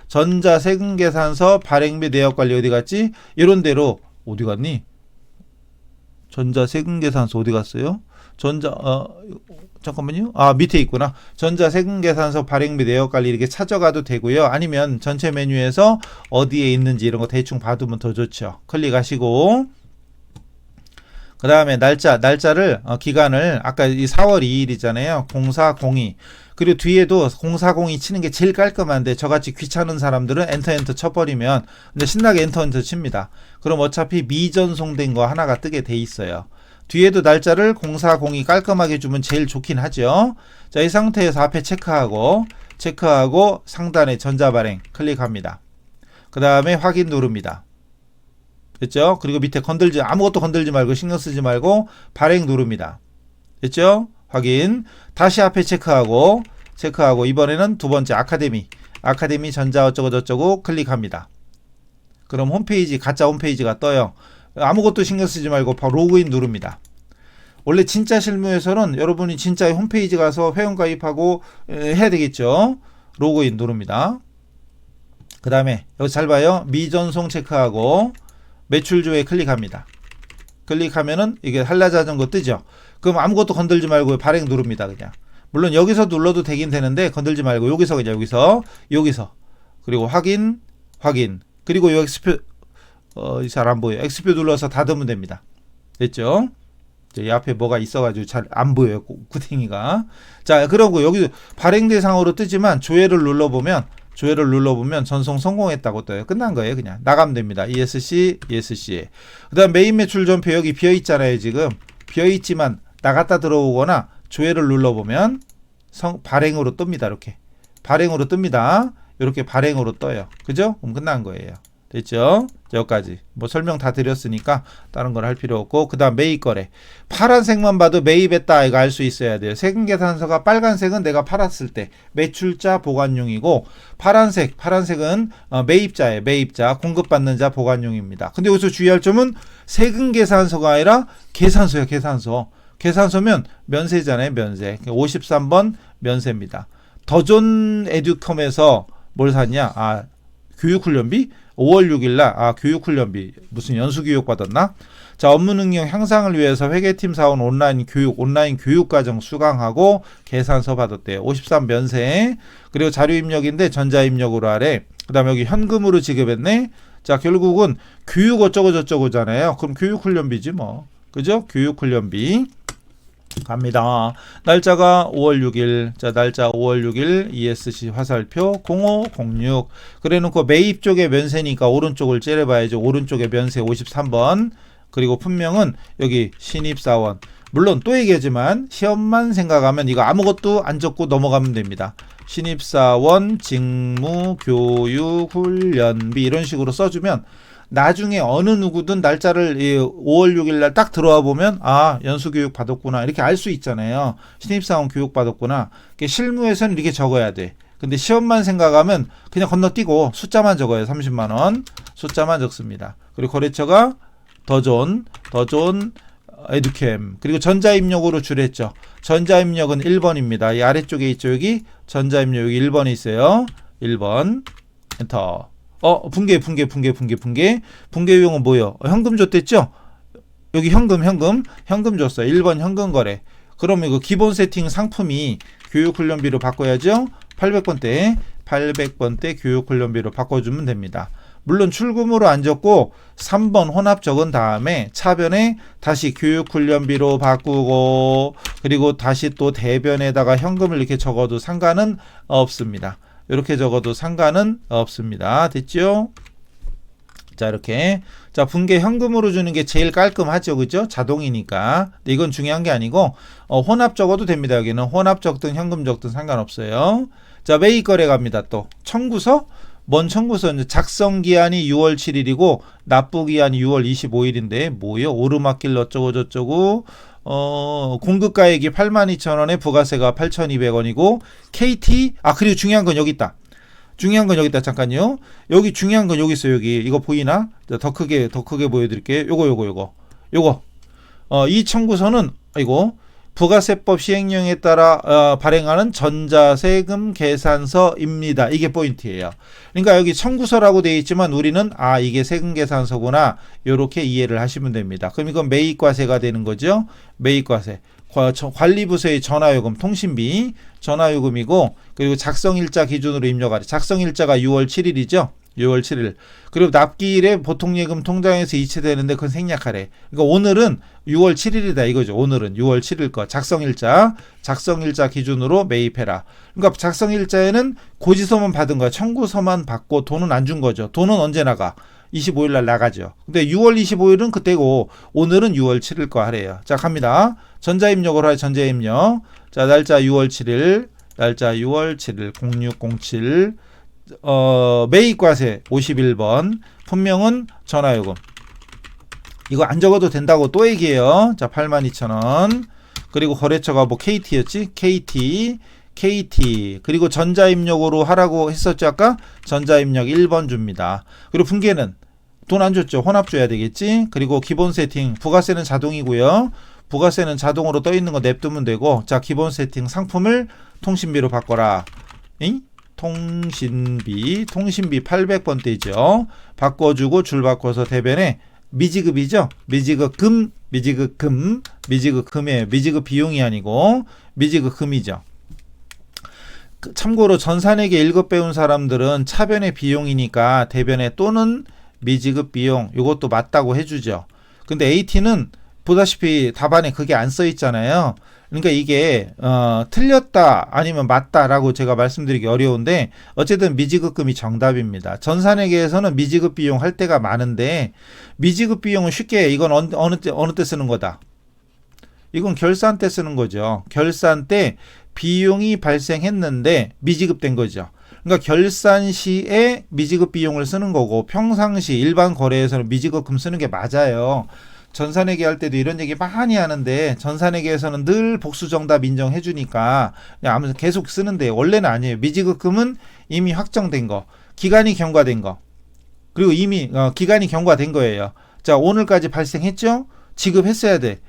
전자세금계산서 발행 및 내역관리 어디 갔지? 이런 대로 어디 갔니? 전자세금계산서 어디 갔어요? 잠깐만요. 밑에 있구나. 전자세금계산서 발행 및 내역관리 이렇게 찾아가도 되고요. 아니면 전체 메뉴에서 어디에 있는지 이런 거 대충 봐두면 더 좋죠. 클릭하시고 그 다음에 날짜를 기간을 아까 이 4월 2일이잖아요. 0402 그리고 뒤에도 0402 치는 게 제일 깔끔한데 저같이 귀찮은 사람들은 엔터 쳐버리면 근데 신나게 엔터 칩니다. 그럼 어차피 미전송된 거 하나가 뜨게 돼 있어요. 뒤에도 날짜를 0402 깔끔하게 주면 제일 좋긴 하죠. 자, 이 상태에서 앞에 체크하고 상단에 전자발행 클릭합니다. 그 다음에 확인 누릅니다. 됐죠? 그리고 밑에 아무것도 건들지 말고 신경 쓰지 말고 발행 누릅니다. 됐죠? 확인. 다시 앞에 체크하고 이번에는 두 번째 아카데미 전자 어쩌고 클릭합니다. 그럼 홈페이지 가짜 홈페이지가 떠요. 아무것도 신경 쓰지 말고 바로 로그인 누릅니다. 원래 진짜 실무에서는 여러분이 진짜 홈페이지 가서 회원 가입하고 해야 되겠죠. 로그인 누릅니다. 그 다음에 여기 잘 봐요. 미전송 체크하고 매출조회 클릭합니다. 클릭하면은 이게 한라자전거 뜨죠. 그럼 아무것도 건들지 말고 발행 누릅니다. 그냥 물론 여기서 눌러도 되긴 되는데 건들지 말고 여기서 그리고 확인 그리고 여기 잘 안 보여요. X표 눌러서 닫으면 됩니다. 됐죠? 이 앞에 뭐가 있어가지고 잘 안 보여요. 구탱이가. 자, 그러고 여기 발행 대상으로 뜨지만 조회를 눌러보면 전송 성공했다고 떠요. 끝난 거예요. 그냥 나가면 됩니다. ESC. 그 다음 메인 매출 전표 여기 비어있잖아요. 지금 비어있지만 나갔다 들어오거나 조회를 눌러보면 발행으로 뜹니다. 이렇게 발행으로 뜹니다. 이렇게 발행으로 떠요. 그죠? 그럼 끝난 거예요. 됐죠? 여기까지 뭐 설명 다 드렸으니까 다른 걸 할 필요 없고 그 다음 매입 거래 파란색만 봐도 매입했다 이거 알 수 있어야 돼요. 세금계산서가 빨간색은 내가 팔았을 때 매출자 보관용이고 파란색은 매입자예요. 매입자 공급받는 자 보관용입니다. 근데 여기서 주의할 점은 세금계산서가 아니라 계산서예요. 계산서면 면세잖아요. 면세 53번 면세입니다. 더존 에듀컴에서 뭘 샀냐? 교육훈련비 5월 6일날 교육훈련비 무슨 연수교육 받았나? 자, 업무 능력 향상을 위해서 회계팀 사원 온라인 교육과정 수강하고 계산서 받았대요. 53 면세. 그리고 자료 입력인데 전자 입력으로 하래. 그 다음에 여기 현금으로 지급했네. 자, 결국은 교육 어쩌고 저쩌고잖아요. 그럼 교육훈련비지 뭐. 그죠? 교육훈련비 갑니다. 날짜가 5월 6일. 자, 날짜 5월 6일 ESC 화살표 0506. 그래 놓고 매입 쪽에 면세니까 오른쪽을 째려봐야죠. 오른쪽에 면세 53번. 그리고 품명은 여기 신입사원. 물론 또 얘기하지만 시험만 생각하면 이거 아무것도 안 적고 넘어가면 됩니다. 신입사원 직무 교육 훈련비 이런 식으로 써주면 나중에 어느 누구든 날짜를 5월 6일 날 딱 들어와 보면 연수교육 받았구나 이렇게 알 수 있잖아요. 신입사원 교육 받았구나. 실무에서는 이렇게 적어야 돼. 근데 시험만 생각하면 그냥 건너뛰고 숫자만 적어요. 30만원 숫자만 적습니다. 그리고 거래처가 더존 에듀캠. 그리고 전자입력으로 줄였죠. 전자입력은 1번입니다. 이 아래쪽에 있죠. 여기 전자입력 여기 1번이 있어요. 1번 엔터. 분계 유형은 뭐예요? 현금 줬댔죠? 여기 현금 줬어요. 1번 현금 거래. 그럼 이거 기본 세팅 상품이 교육훈련비로 바꿔야죠. 800번대 교육훈련비로 바꿔주면 됩니다. 물론 출금으로 안 적고 3번 혼합 적은 다음에 차변에 다시 교육훈련비로 바꾸고 그리고 다시 또 대변에다가 현금을 이렇게 적어도 상관은 없습니다. 이렇게 적어도 상관은 없습니다. 됐죠? 자, 이렇게. 자, 분계 현금으로 주는 게 제일 깔끔하죠. 그죠? 자동이니까. 근데 이건 중요한 게 아니고, 혼합 적어도 됩니다. 여기는 혼합 적든 현금 적든 상관없어요. 자, 매입 거래 갑니다. 또. 청구서? 뭔 청구서? 작성 기한이 6월 7일이고, 납부 기한이 6월 25일인데, 뭐요? 오르막길 어쩌고저쩌고, 공급가액이 82,000원에 부가세가 8,200원이고, KT, 그리고 중요한 건 여기 있다. 중요한 건 여기 있다. 잠깐요. 여기 중요한 건 여기 있어요. 여기. 이거 보이나? 더 크게 보여드릴게요. 요거. 이 청구서는, 부가세법 시행령에 따라 발행하는 전자세금 계산서입니다. 이게 포인트예요. 그러니까 여기 청구서라고 되어 있지만 우리는 이게 세금 계산서구나. 요렇게 이해를 하시면 됩니다. 그럼 이건 매입과세가 되는 거죠. 매입과세. 관리부서의 전화요금, 통신비, 전화요금이고 그리고 작성일자 기준으로 입력하래. 작성일자가 6월 7일이죠. 6월 7일. 그리고 납기일에 보통예금 통장에서 이체되는데 그건 생략하래. 그러니까 오늘은 6월 7일이다 이거죠. 오늘은 6월 7일 거. 작성일자 기준으로 매입해라. 그러니까 작성일자에는 고지서만 받은 거야. 청구서만 받고 돈은 안 준 거죠. 돈은 언제 나가? 25일 날 나가죠. 근데 6월 25일은 그때고 오늘은 6월 7일 거 하래요. 자, 갑니다. 전자입력으로 하요. 전자입력. 자, 날짜 6월 7일. 날짜 6월 7일 0607. 매입과세 51번. 품명은 전화요금. 이거 안 적어도 된다고 또 얘기해요. 자, 82,000원. 그리고 거래처가 뭐 KT였지? KT. 그리고 전자입력으로 하라고 했었죠. 아까 전자입력 1번 줍니다. 그리고 분계는 돈 안 줬죠. 혼합 줘야 되겠지. 그리고 기본 세팅. 부가세는 자동이고요. 부가세는 자동으로 떠 있는 거 냅두면 되고. 자, 기본 세팅 상품을 통신비로 바꿔라. 통신비 800번대죠. 바꿔주고 줄 바꿔서 대변에 미지급이죠. 미지급금이에요. 미지급 비용이 아니고 미지급금이죠. 참고로 전산회계 1급 배운 사람들은 차변의 비용이니까 대변에 또는 미지급 비용 이것도 맞다고 해주죠. 근데 AT는 보다시피 답안에 그게 안 써 있잖아요. 그러니까 이게 틀렸다 아니면 맞다라고 제가 말씀드리기 어려운데 어쨌든 미지급금이 정답입니다. 전산회계에서는 미지급 비용 할 때가 많은데 미지급 비용은 쉽게 이건 어느 때 쓰는 거다. 이건 결산 때 쓰는 거죠. 결산 때 비용이 발생했는데 미지급된 거죠. 그러니까 결산 시에 미지급 비용을 쓰는 거고 평상시 일반 거래에서는 미지급금 쓰는 게 맞아요. 전산회계 할 때도 이런 얘기 많이 하는데 전산회계에서는 늘 복수정답 인정해 주니까 아무튼 계속 쓰는데 원래는 아니에요. 미지급금은 이미 확정된 거, 기간이 경과된 거, 그리고 이미 기간이 경과된 거예요. 자, 오늘까지 발생했죠? 지급했어야 돼.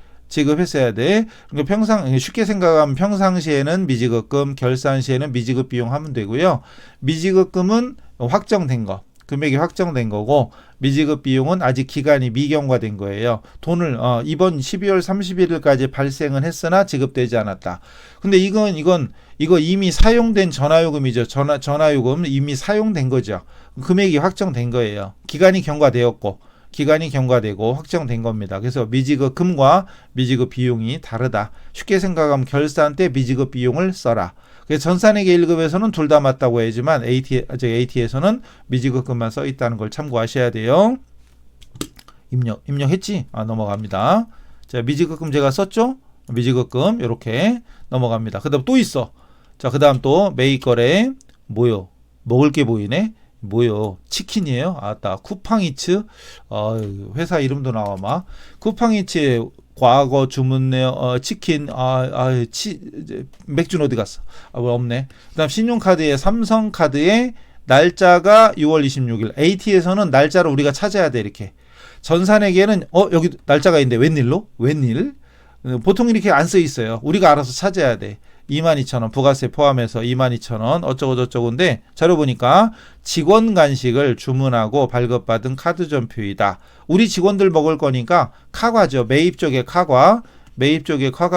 그러니까 쉽게 생각하면 평상시에는 미지급금, 결산 시에는 미지급 비용 하면 되고요. 미지급금은 확정된 거, 금액이 확정된 거고 미지급 비용은 아직 기간이 미경과된 거예요. 돈을 이번 12월 31일까지 발생은 했으나 지급되지 않았다. 근데 이거 이미 사용된 전화요금이죠. 전화요금 이미 사용된 거죠. 금액이 확정된 거예요. 기간이 경과되고 확정된 겁니다. 그래서 미지급금과 미지급 비용이 다르다. 쉽게 생각하면 결산 때 미지급 비용을 써라. 그래서 전산회계 1급에서는 둘 다 맞다고 해야지만 AT에서는 미지급금만 써 있다는 걸 참고하셔야 돼요. 입력했지? 넘어갑니다. 자, 미지급금 제가 썼죠? 미지급금 이렇게 넘어갑니다. 그 다음 또 있어. 자, 그 다음 또 매입거래 뭐요? 먹을 게 보이네? 뭐요? 치킨이에요? 아따, 쿠팡이츠. 회사 이름도 나와 막. 쿠팡이츠에 과거 주문 내역 치킨 맥주는 어디 갔어? 없네. 그다음 신용카드에 삼성카드에 날짜가 6월 26일. AT에서는 날짜를 우리가 찾아야 돼. 이렇게. 전산회계는 여기 날짜가 있는데 웬일? 보통 이렇게 안 써 있어요. 우리가 알아서 찾아야 돼. 22,000원 부가세 포함해서 22,000원 어쩌고저쩌고인데 자료 보니까 직원 간식을 주문하고 발급받은 카드 전표이다. 우리 직원들 먹을 거니까 카과죠. 매입 쪽에 카과가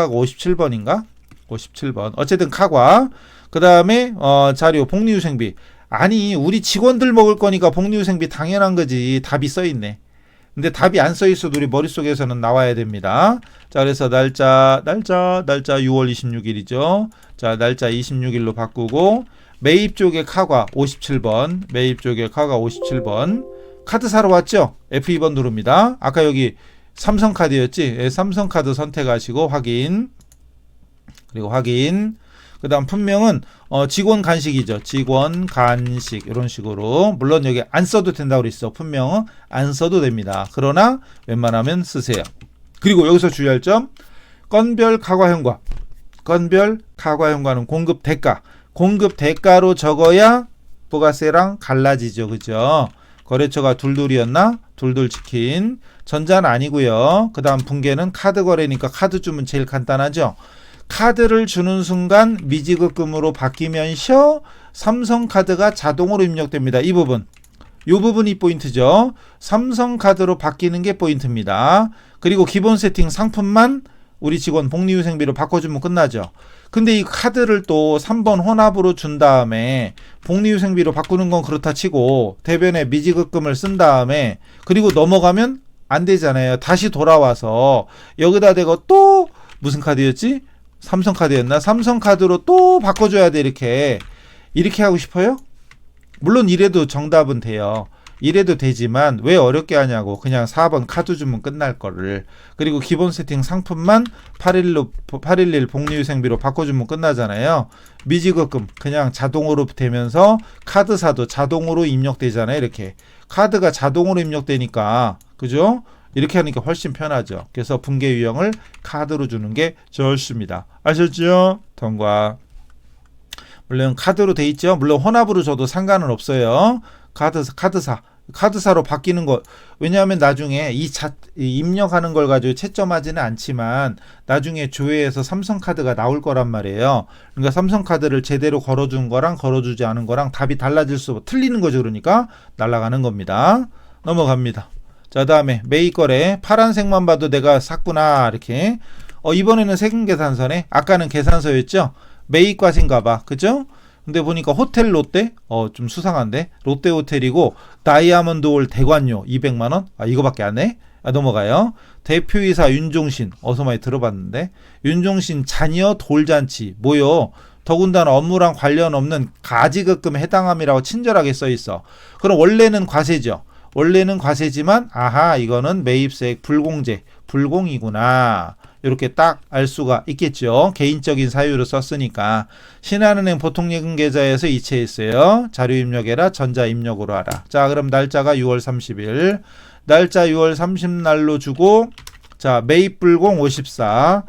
57번인가? 57번. 어쨌든 카과. 그 다음에 자료 복리후생비. 아니 우리 직원들 먹을 거니까 복리후생비 당연한 거지. 답이 써있네. 근데 답이 안 써있어도 우리 머릿속에서는 나와야 됩니다. 자, 그래서 날짜 6월 26일이죠. 자, 날짜 26일로 바꾸고 매입 쪽에 카과 57번, 매입 쪽에 카과 57번. 카드 사러 왔죠? F2번 누릅니다. 아까 여기 삼성카드였지? 예, 삼성카드 선택하시고 확인. 그리고 확인. 그 다음 분명은 직원 간식이죠. 직원 간식 이런 식으로. 물론 여기 안 써도 된다고 그랬어. 분명은 안 써도 됩니다. 그러나 웬만하면 쓰세요. 그리고 여기서 주의할 점, 건별 카과현과, 건별 카과현과는 공급 대가, 공급 대가로 적어야 부가세랑 갈라지죠. 그죠? 거래처가 둘둘이었나? 둘둘 치킨. 전자는 아니고요. 그 다음 분계는 카드 거래니까 카드 주문 제일 간단하죠. 카드를 주는 순간 미지급금으로 바뀌면서 삼성카드가 자동으로 입력됩니다. 이 부분. 이 부분이 포인트죠. 삼성카드로 바뀌는 게 포인트입니다. 그리고 기본 세팅 상품만 우리 직원 복리후생비로 바꿔주면 끝나죠. 근데 이 카드를 또 3번 혼합으로 준 다음에 복리후생비로 바꾸는 건 그렇다 치고 대변에 미지급금을 쓴 다음에 그리고 넘어가면 안 되잖아요. 다시 돌아와서 여기다 대고 또 무슨 카드였지? 삼성카드였나? 삼성카드로 또 바꿔줘야 돼. 이렇게 하고 싶어요? 물론 이래도 정답은 돼요. 이래도 되지만 왜 어렵게 하냐고. 그냥 4번 카드 주문 끝날 거를. 그리고 기본 세팅 상품만 811 복리후생비로 바꿔주면 끝나잖아요. 미지급금 그냥 자동으로 되면서 카드사도 자동으로 입력되잖아요. 이렇게 카드가 자동으로 입력되니까 그죠? 이렇게 하니까 훨씬 편하죠. 그래서 분계 유형을 카드로 주는 게 좋습니다. 아셨죠? 통과. 물론 카드로 돼 있죠. 물론 혼합으로 줘도 상관은 없어요. 카드사로 바뀌는 거. 왜냐하면 나중에 입력하는 걸 가지고 채점하지는 않지만 나중에 조회에서 삼성카드가 나올 거란 말이에요. 그러니까 삼성카드를 제대로 걸어준 거랑 걸어주지 않은 거랑 답이 달라질 수 틀리는 거죠. 그러니까 날아가는 겁니다. 넘어갑니다. 자, 다음에 매입 거래. 파란색만 봐도 내가 샀구나. 이렇게. 이번에는 세금 계산서네. 아까는 계산서였죠. 매입 과세인가 봐. 그죠? 근데 보니까 호텔 롯데? 좀 수상한데. 롯데 호텔이고 다이아몬드홀 대관료 200만 원? 이거밖에 안 해? 넘어가요. 대표이사 윤종신. 어서 많이 들어봤는데. 윤종신 자녀 돌잔치. 뭐요? 더군다나 업무랑 관련 없는 가지급금에 해당함이라고 친절하게 써 있어. 그럼 원래는 과세죠. 원래는 과세지만 아하 이거는 매입세액 불공제 불공이구나 이렇게 딱 알 수가 있겠죠. 개인적인 사유로 썼으니까. 신한은행 보통예금 계좌에서 이체했어요. 자료 입력해라. 전자 입력으로 하라. 자, 그럼 날짜가 6월 30일. 날짜 6월 30날로 주고 자 매입 불공 54.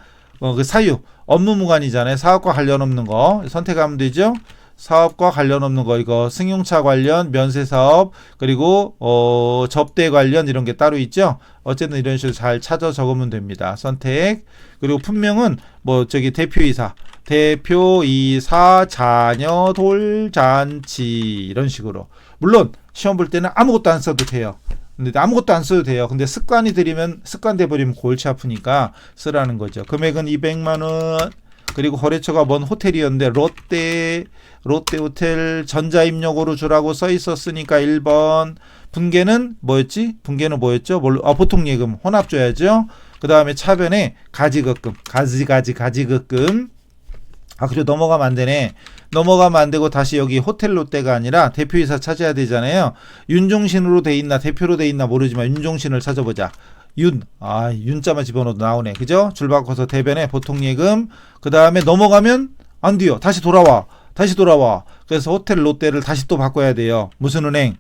그 사유 업무 무관이잖아요. 사업과 관련 없는 거 선택하면 되죠. 사업과 관련 없는 거 이거 승용차 관련 면세사업 그리고 접대 관련 이런 게 따로 있죠. 어쨌든 이런 식으로 잘 찾아 적으면 됩니다. 선택. 그리고 분명은 뭐 저기 대표이사 자녀 돌잔치 이런 식으로. 물론 시험 볼 때는 아무것도 안 써도 돼요. 근데 아무것도 안 써도 돼요. 근데 습관 돼 버리면 골치 아프니까 쓰라는 거죠. 금액은 200만 원. 그리고 거래처가 뭔 호텔이었는데 롯데 호텔 전자입력으로 주라고 써 있었으니까 1번. 분계는 뭐였지? 뭐였죠? 보통예금 혼합 줘야죠. 그 다음에 차변에 가지급금 가지급금. 그죠? 넘어가면 안 되네. 넘어가면 안 되고 다시 여기 호텔 롯데가 아니라 대표이사 찾아야 되잖아요. 윤종신으로 돼 있나 대표로 돼 있나 모르지만 윤종신을 찾아보자. 윤자만 집어넣어도 나오네. 그죠? 줄 바꿔서 대변에 보통예금. 그 다음에 넘어가면 안 돼요. 다시 돌아와. 그래서 호텔 롯데를 다시 또 바꿔야 돼요. 무슨 은행?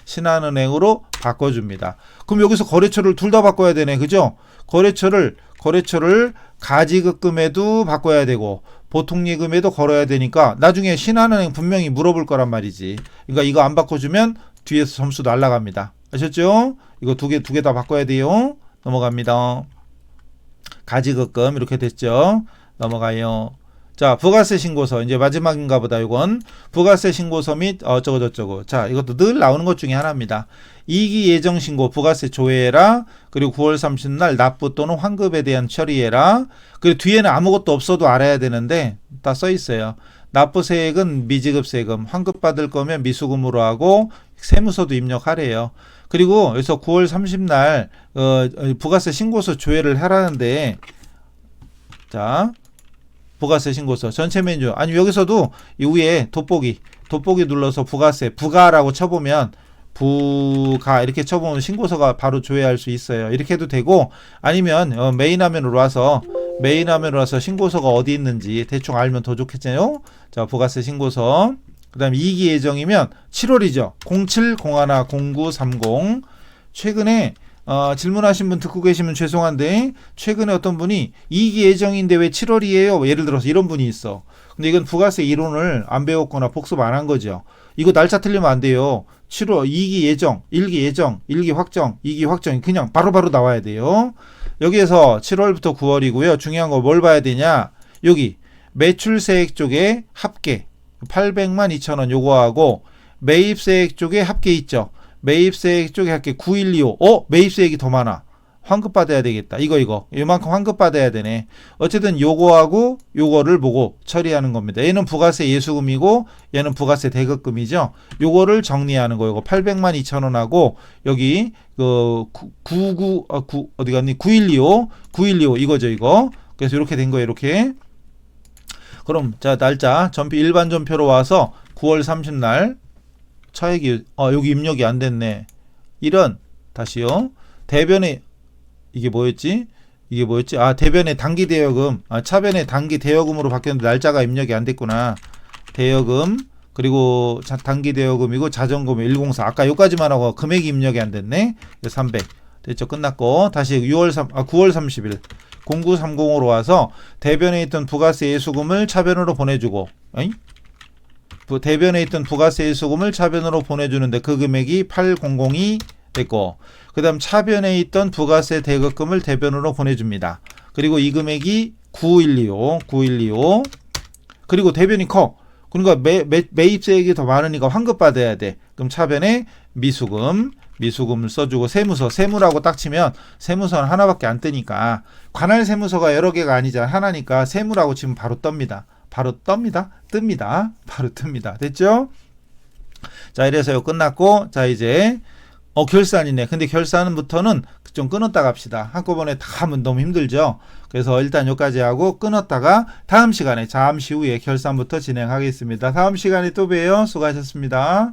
신한은행으로 바꿔줍니다. 그럼 여기서 거래처를 둘 다 바꿔야 되네. 그죠? 거래처를 가지급금에도 바꿔야 되고 보통예금에도 걸어야 되니까 나중에 신한은행 분명히 물어볼 거란 말이지. 그러니까 이거 안 바꿔주면 뒤에서 점수 날라갑니다. 아셨죠? 이거 두 개 다 바꿔야 돼요. 넘어갑니다. 가지급금 이렇게 됐죠. 넘어가요. 자, 부가세 신고서 이제 마지막인가 보다. 이건 부가세 신고서 및 어쩌고저쩌고. 자, 이것도 늘 나오는 것 중에 하나입니다. 이기 예정 신고 부가세 조회해라. 그리고 9월 30일 날 납부 또는 환급에 대한 처리해라. 그리고 뒤에는 아무것도 없어도 알아야 되는데 다 써 있어요. 납부세액은 미지급세금, 환급 받을 거면 미수금으로 하고 세무서도 입력하래요. 그리고 여기서 9월 30날 부가세 신고서 조회를 하라는데, 자, 부가세 신고서 전체 메뉴, 아니 여기서도 이 위에 돋보기 눌러서 부가세 부가라고 쳐보면, 부가 이렇게 쳐보면 신고서가 바로 조회할 수 있어요. 이렇게 해도 되고, 아니면 메인 화면으로 와서 신고서가 어디 있는지 대충 알면 더 좋겠죠. 자, 부가세 신고서, 그 다음에 이기 예정이면 7월이죠. 07010930. 최근에 질문하신 분 듣고 계시면 죄송한데, 최근에 어떤 분이 이기 예정인데 왜 7월이에요? 예를 들어서 이런 분이 있어. 근데 이건 부가세 이론을 안 배웠거나 복습 안 한 거죠. 이거 날짜 틀리면 안 돼요. 7월 2기 예정, 1기 예정, 1기 확정, 2기 확정, 그냥 바로바로 나와야 돼요. 여기에서 7월부터 9월이고요. 중요한 거 뭘 봐야 되냐? 여기 매출세액 쪽에 합계 802,000원 요거하고, 매입세액 쪽에 합계 있죠. 매입세액 쪽에 합계 9125. 매입세액이 더 많아. 환급 받아야 되겠다. 이만큼 환급 받아야 되네. 어쨌든 요거하고 요거를 보고 처리하는 겁니다. 얘는 부가세 예수금이고 얘는 부가세 대급금이죠. 요거를 정리하는 거. 요거 802,000원하고 여기 어디 갔니? 9125 이거죠, 이거. 그래서 이렇게 된 거예요, 이렇게. 그럼 자, 날짜 전표 일반 전표로 와서 9월 30날 차액이 여기 입력이 안 됐네. 다시요. 대변에 이게 뭐였지? 대변의 단기 대여금, 차변의 단기 대여금으로 바뀌었는데 날짜가 입력이 안 됐구나. 대여금, 그리고 단기 대여금이고 자전거금 104. 아까 여기까지만 하고 금액이 입력이 안 됐네. 300. 됐죠? 끝났고, 다시 9월 30일 0930으로 와서 대변에 있던 부가세 예수금을 차변으로 보내주고, 대변에 있던 부가세 예수금을 차변으로 보내주는데 그 금액이 8002 됐고, 그 다음 차변에 있던 부가세 대급금을 대변으로 보내줍니다. 그리고 이 금액이 9125. 그리고 대변이 커. 그러니까 매입세액이 더 많으니까 환급 받아야 돼. 그럼 차변에 미수금을 써주고, 세무라고 딱 치면 세무서는 하나밖에 안 뜨니까, 관할 세무서가 여러 개가 아니잖아. 하나니까 세무라고 치면 바로 뜹니다. 뜹니다. 됐죠? 자, 이래서 이거 끝났고, 자, 이제 결산이네. 근데 결산부터는 좀 끊었다 갑시다. 한꺼번에 다 하면 너무 힘들죠. 그래서 일단 여기까지 하고 끊었다가 다음 시간에 잠시 후에 결산부터 진행하겠습니다. 다음 시간에 또 봬요. 수고하셨습니다.